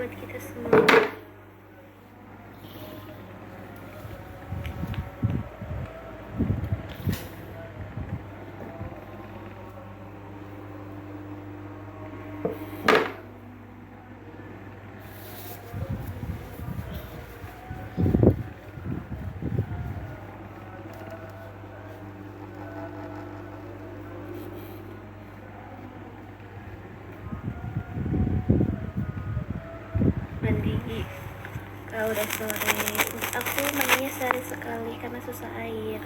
buat kita semua. Mandi kalau udah sore, aku mandinya sehari sekali karena susah air.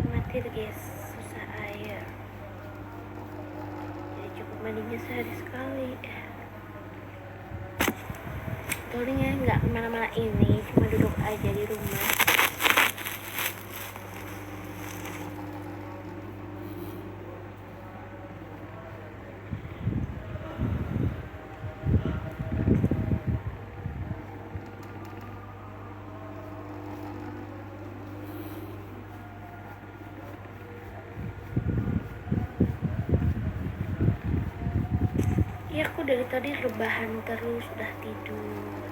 Amatir guys, susah air, jadi cukup mandinya sehari sekali. Soalnya nggak kemana-mana, ini cuma duduk aja di rumah. Ya aku dari tadi rebahan terus, udah tidur.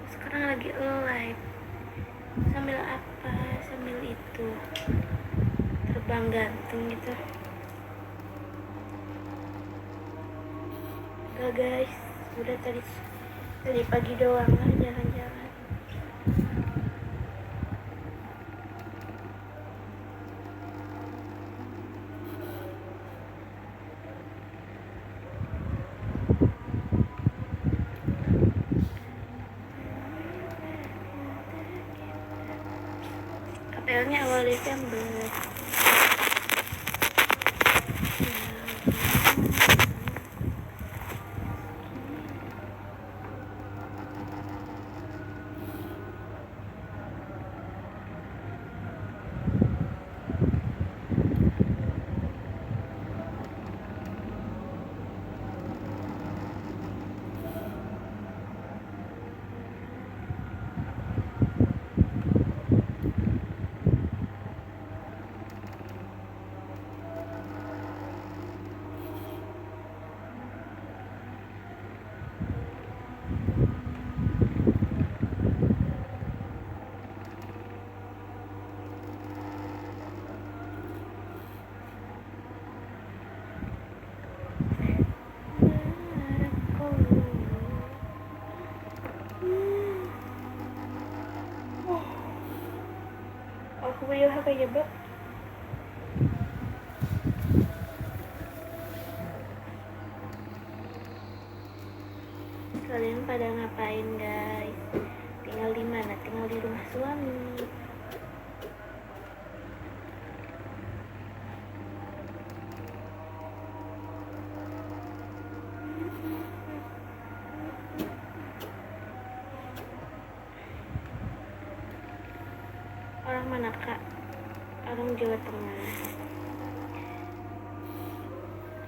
Sekarang lagi live. Sambil apa? Sambil itu terbang gantung gitu. Enggak guys, udah tadi pagi doang lah jalan-jalan. KPL-nya awal Desember. Aku punya HP ya, Mbak. Kalian pada ngapain, guys? Tinggal di mana? Tinggal di rumah suami. Orang mana, Kak? Orang Jawa Tengah.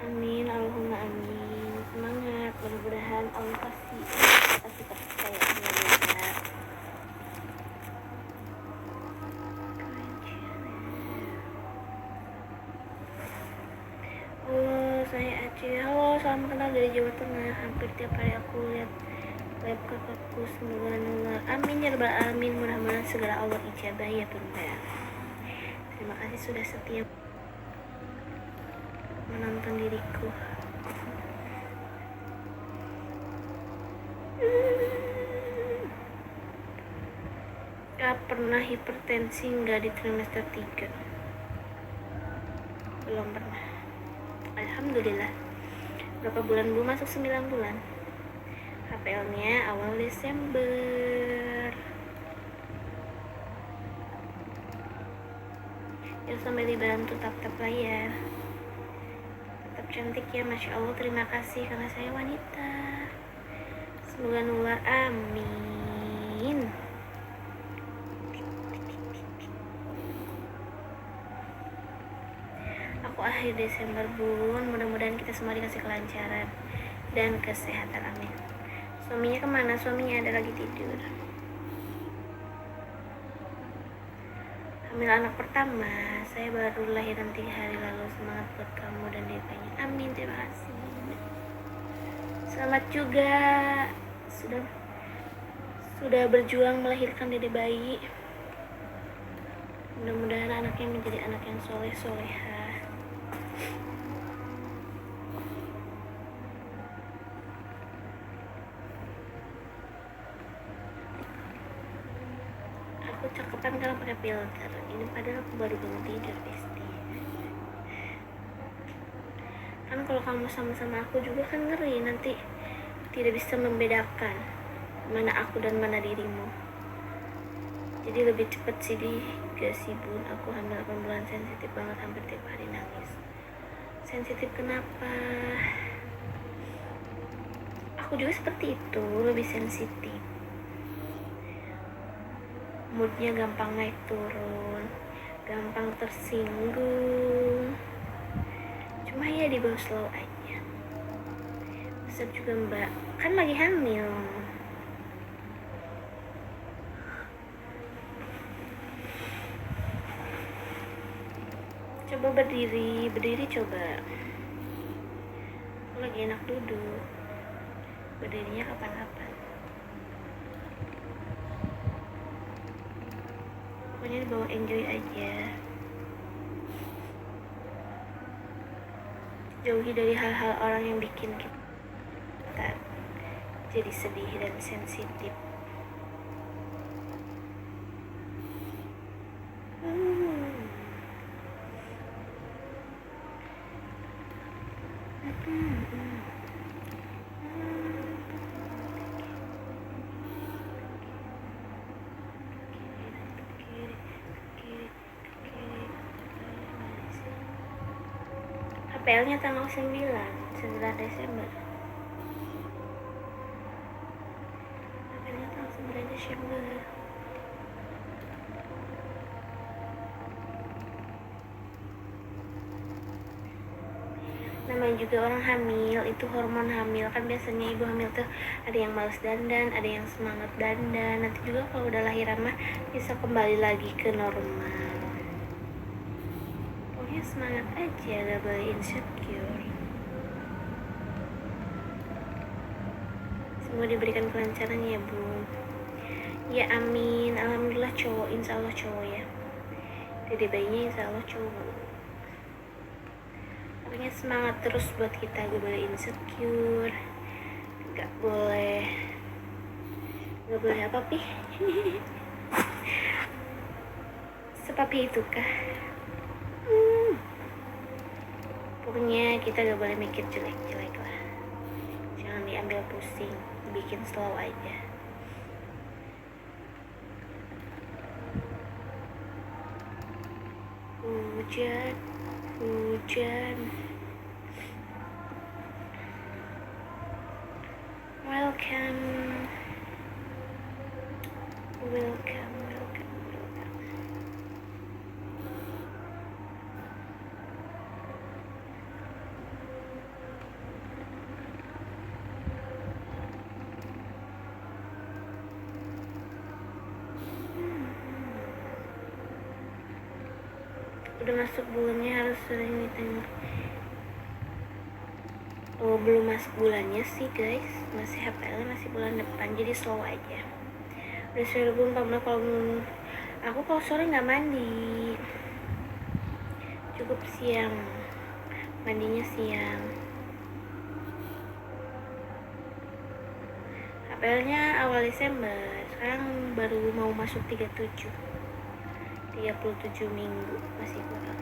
Amin, Allahumma amin. Semangat, mudah-mudahan Allah kasih kepercayaan ya. Halo, saya Aceh. Halo, salam kenal dari Jawa Tengah. Hampir tiap hari aku lihat live kakakku, semoga nular. Amin ya rabbal alamin. Mudah-mudahan segera Allah ijabah ya Bunda. Terima kasih sudah setia menonton diriku. Gak pernah hipertensi nggak di trimester 3? Belum pernah, alhamdulillah. Berapa bulan Bu? Masuk 9 bulan. HPL-nya awal Desember. Ya sampai dibantu tap-tap layar. Tetap cantik ya, Masya Allah. Terima kasih karena saya wanita. Semoga nular, amin. Aku akhir Desember Bun, mudah-mudahan kita semua dikasih kelancaran dan kesehatan, amin. Suaminya kemana? Suaminya ada lagi tidur. hamil anak pertama. Saya baru lahiran 3 hari lalu. Semangat buat kamu dan Devanya. Amin, terima kasih. Selamat juga sudah berjuang melahirkan dede bayi. Mudah-mudahan anaknya menjadi anak yang soleh-soleha. Aku cakepan karena pakai filter. Ini padahal aku baru bangun tidur, Besti. Kan kalau kamu sama-sama aku juga kan ngeri, nanti tidak bisa membedakan mana aku dan mana dirimu. Jadi lebih cepat sih Bun. Aku hamil 8 bulan, sensitif banget, hampir tiap hari nangis. Sensitif kenapa? Aku juga seperti itu, lebih sensitif. Moodnya gampang naik turun, gampang tersinggung. Cuma ya dibawa slow aja. Besar juga mbak, kan lagi hamil. Coba berdiri coba. Aku lagi enak duduk. Berdirinya kapan-kapan. Pokoknya dibawa enjoy aja. Jauhi dari hal-hal orang yang bikin kita jadi sedih dan sensitif. HPL-nya tanggal 9 Desember. HPL-nya tanggal 9 Desember. Namanya juga orang hamil, itu hormon hamil. Kan biasanya ibu hamil tuh ada yang males dandan, ada yang semangat dandan. Nanti juga kalau udah lahiran mah bisa kembali lagi ke normal. Pokoknya semangat aja, gak boleh insecure. Semoga diberikan kelancaran ya Bu. Ya amin, alhamdulillah cowok, insya Allah cowok ya. Dede bayinya insya Allah cowok. Pokoknya semangat terus buat kita, gak boleh insecure, gak boleh apa Pi? Sepapi itu kah? Pokoknya kita gak boleh mikir jelek-jelek lah. Jangan diambil pusing, bikin slow aja. Hujan. Welcome. Udah masuk bulannya, harus sering ditengok. Oh, belum masuk bulannya sih guys, masih HPL masih bulan depan, jadi slow aja. Udah sore belum, kalau aku sore nggak mandi, cukup siang, mandinya siang. HPL-nya awal Desember, sekarang baru mau masuk 37 minggu, masih kurang.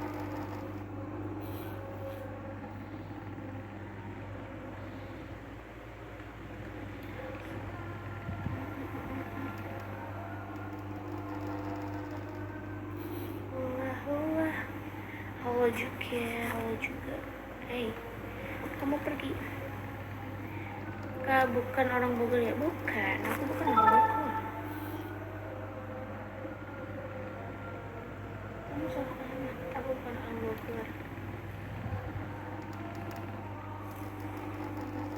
Halo juga. Hey, kamu pergi? Kak, bukan orang Bogor ya? Bukan, aku bukan orang Bogor. Kamu salah alamat, aku bukan orang Bogor.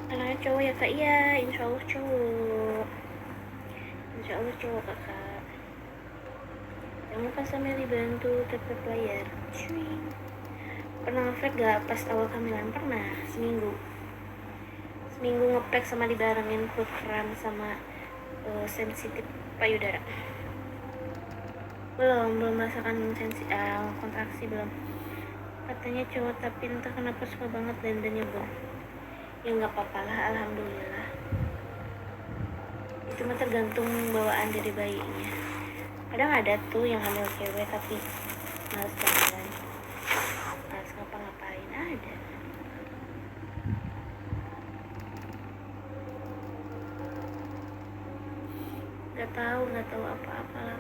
Anaknya cowok ya Kak? Iya, insya Allah cowok kakak. jangan lupa sambil dibantu tap-tap layar. Cuing. Pernah ngeflag gak pas awal kehamilan? Pernah, seminggu ngeplek sama dibarengin perut kram sama sensitif payudara. Belum merasakan kontraksi belum. Katanya cowok tapi entah kenapa suka banget dandannya bro. Ya nggak apa-apa lah, alhamdulillah. Itu mah tergantung bawaan dari bayinya. Kadang ada tuh yang hamil cewek tapi males dandan, males ngapa-ngapain, ada. Nggak tahu apa-apa lah.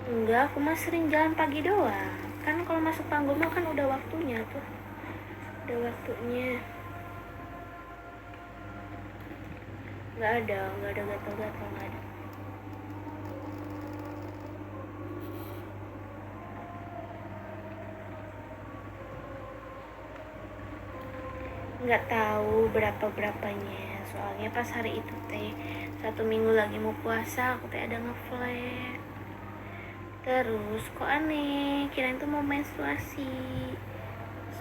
Enggak, aku mah sering jalan pagi doang. Kan kalau masuk panggung mah kan udah waktunya tuh. Udah waktunya. Nggak ada gatal-gatal, nggak ada. Nggak tahu berapanya. Soalnya pas hari itu teh 1 minggu lagi mau puasa, aku teh ada ngeflag. Terus kok aneh, kirain tuh mau menstruasi.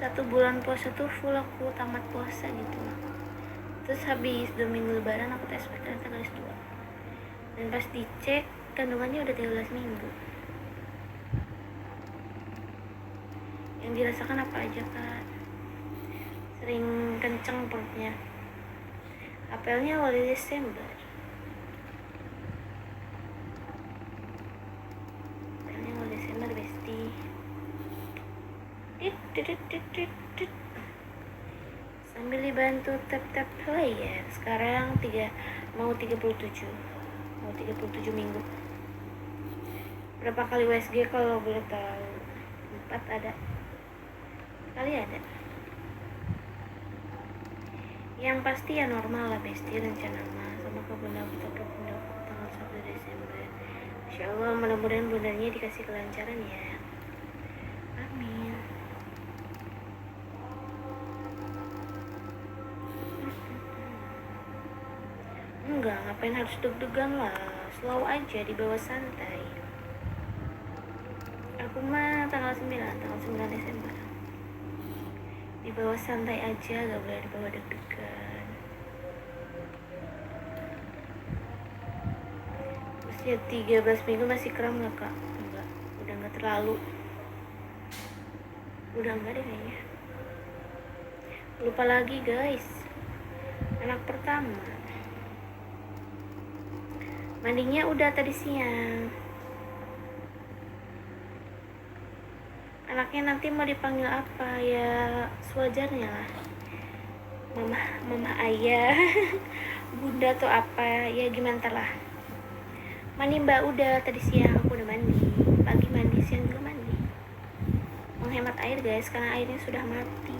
1 bulan puasa tuh full aku tamat puasa gitu. Terus habis 2 minggu lebaran aku tes ternyata garis 2. Dan pas dicek kandungannya udah 13 minggu. Yang dirasakan apa aja kak? Sering kenceng perutnya. Apelnya awal Desember. Besti. Sambil dibantu tap-tap layar. Sekarang mau 37 minggu. Berapa kali USG kalau boleh tahu? 4 ada. Kali ada. Yang pasti ya normal lah besti, rencana mah sama ke bunda tanggal 1 Desember. Insya Allah mudah-mudahan bundanya dikasih kelancaran ya. Amin. Enggak, ngapain harus deg-degan lah. Slow aja, dibawa santai. Aku mah tanggal 9 Desember. Dibawa santai aja, gak boleh dibawa deg-degan. Usia 13 minggu masih kram gak kak? Enggak, udah gak terlalu. Udah enggak deh kayaknya. Lupa lagi guys, anak pertama. Mandinya udah tadi siang. Anaknya nanti mau dipanggil apa ya, sewajarnya lah. Mama ayah, bunda atau apa ya, gimana lah. Mandi mbak udah tadi siang, aku udah mandi. Pagi mandi, siang juga mandi. Menghemat air guys, karena airnya sudah mati.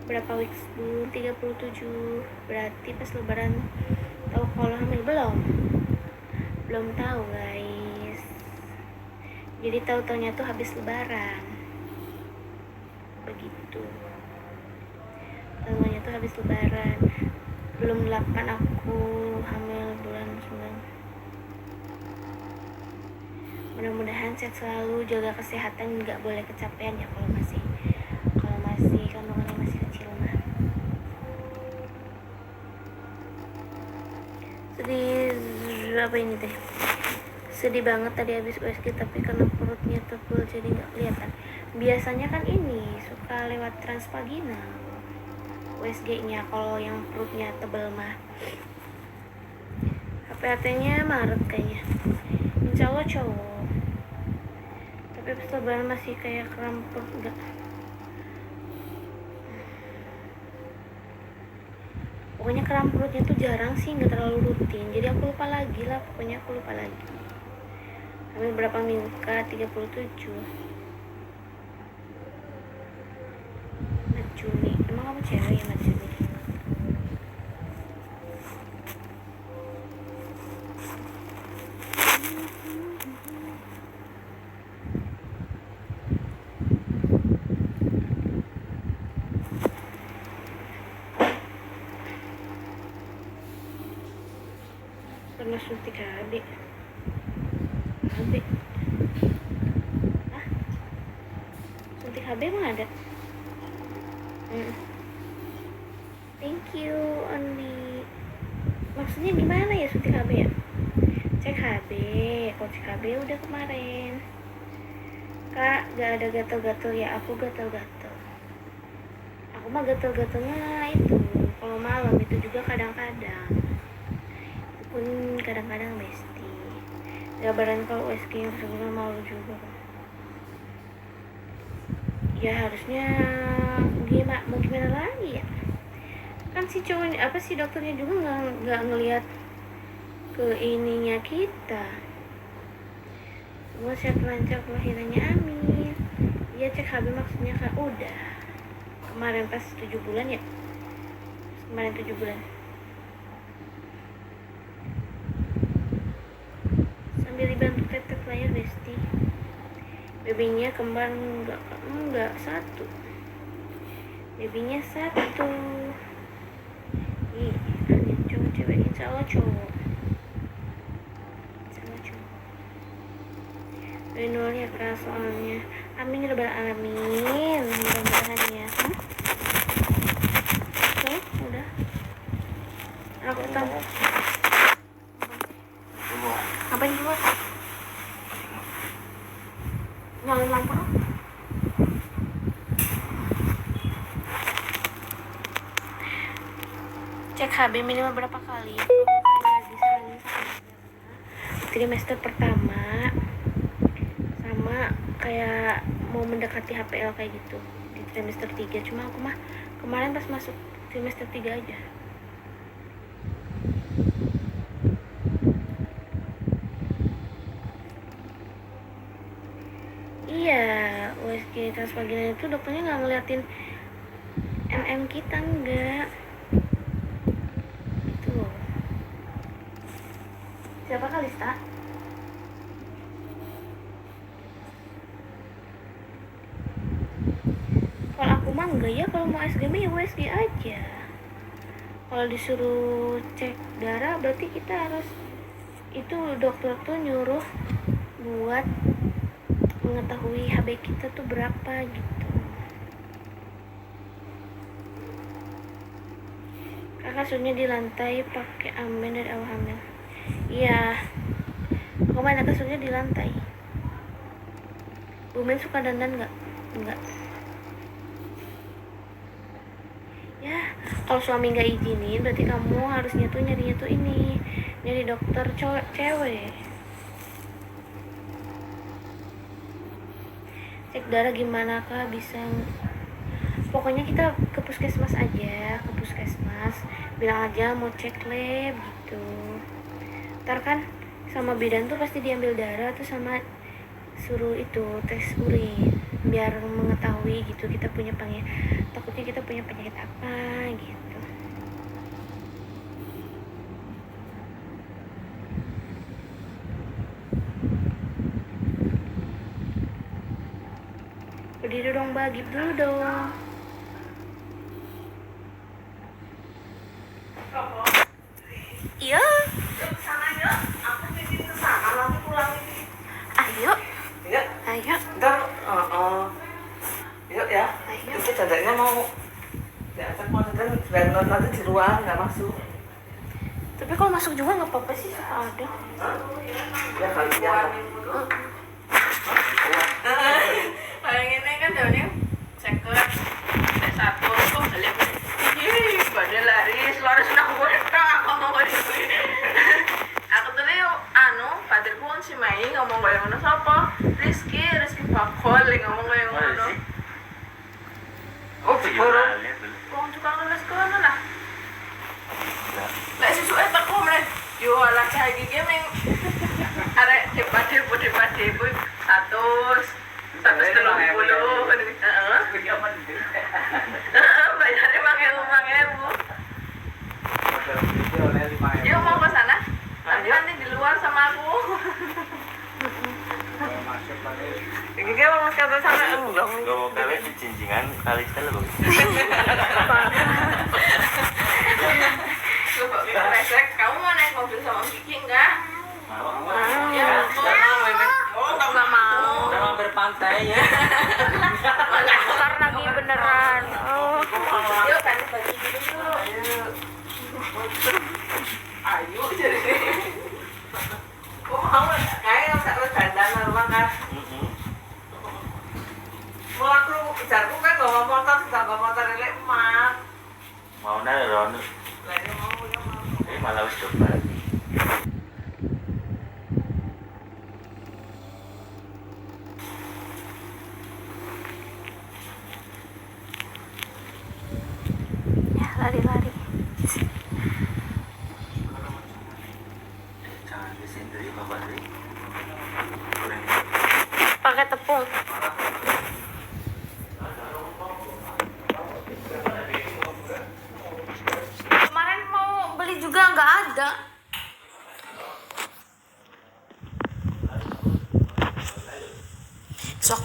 Berapa weeks dulu? 37. Berarti pas lebaran tahu kalau hamil belum tahu guys. Jadi tahu-taunya tuh habis lebaran. Begitu. Tahu-taunya tuh habis lebaran. Belum 8 aku hamil bulan 9. Mudah-mudahan sehat selalu, jaga kesehatan, nggak boleh kecapean ya kalau masih kandungannya masih kecil mah. Sedih apa ini teh? Sedih banget tadi habis USG tapi karena perutnya tebal jadi nggak kelihatan. Biasanya kan ini suka lewat transvaginal USG-nya kalau yang perutnya tebal mah. HPAT-nya Maret kayaknya. Insya Allah cowok. Tapi pas lebaran masih kayak kram perut enggak. Pokoknya kram perutnya tuh jarang sih, nggak terlalu rutin. Jadi aku lupa lagi lah, pokoknya aku lupa lagi. Hamil berapa minggu kak? 37. Juni. Emang kamu cewek ya Juni? pernah suntik KB. KB. Hah? Suntik KB emang ada? Thank you, Oni. Maksudnya gimana ya suntik KB ya? Cek HB. Kalau cek HB udah kemarin. Kak, gak ada gatel-gatel ya? Aku gatel-gatel. Aku mah gatel-gatelnya itu kalau malam itu juga kadang-kadang. Itu pun kadang-kadang besti. Gabaran kalau USG yang sebenarnya malu juga. Ya harusnya mau gimana lagi ya? Kan si cowok apa sih dokternya juga nggak ngelihat ke ininya kita. Gua sehat lancar kelahirannya, amin. Iya cek HB maksudnya Kak, udah kemarin pas 7 bulan ya, kemarin 7 bulan sambil dibantu tetep layar besti. Babynya kembar enggak satu, babynya satu. Ih, cowok cewek, insya Allah cowok. Renul ya Kak soalnya. Amin ya rabbal alamin. Mudah-mudahan ya. Oke, udah. Aku tahu. Ngapain di luar? Nyalain lampu dong. Cek HB minimal berapa kali? Trimester pertama sama kayak mau mendekati HPL kayak gitu di trimester 3. Cuma aku mah kemarin pas masuk trimester 3 aja. Iya, USG transvaginal itu dokternya nggak ngeliatin MM kita, enggak. Itu loh. Siapa Kalista? Kalau aku mah enggak ya, kalau mau SGM ya USG aja. Kalau disuruh cek darah berarti kita harus, itu dokter tuh nyuruh buat mengetahui HB kita tuh berapa gitu. Kakak kasurnya di lantai pakai amben dari awal hamil. Iya, aku main kasurnya di lantai. Bumen suka dandan nggak? Enggak. Ya, kalau suami nggak izinin berarti kamu harusnya tuh nyarinya tuh ini, nyari dokter cewek. Cek darah gimana Kak? Bisa, pokoknya kita ke puskesmas aja, ke puskesmas bilang aja mau cek lab gitu. Ntar kan sama bidan tuh pasti diambil darah tuh sama suruh itu tes urin biar mengetahui gitu kita punya takutnya kita punya penyakit apa gitu. Berdiri dong Mbak, gitu dulu dong. Iya. Sana yuk, aku bikin kesana nanti pulang. Ayo. Iya. Ayo. Ntar, yuk ya. Ayo. Itu dadanya mau diajak mau nanti di luar nggak masuk. Tapi kalau masuk juga nggak apa-apa sih, ada. Ya kali ya. Paling ini kan daunnya seket S1 tuh balik ih pada laris nak gue ngomong aku tuh nih padirku si Mei ngomong kayak ngono siapa Rizky Bakol ngomong kayak ngono Baru kong tukang nulis kono lah lek susu teko meneh yo ala cah iki meng arek debat ibu 130 bayarnya Mang-Ewu. Yuk mau ke sana? Tapi nanti di luar sama aku. ini kan mau ke sana dong. Gak mau kawin di cincingan kali sekali bagus. Resek, kamu mau naik mobil sama Vicky enggak? Mau. Ya, oh nggak mau. Udah mampir pantai ya. Karena lagi beneran. Oh. Yuk kan bagi dulu. Ayo jadi. Kok mau kayak nggak terus dandan rumah kan? Mau aku bicarku kan gak mau motor, tidak gak motor ini emak. Mau nanya Ron. Lagi mau ya mau. Malah wis coba. Ya, lari-lari. Jangan disindri bapak sih. Pakai tepung. Kemarin mau beli juga nggak ada. Sok.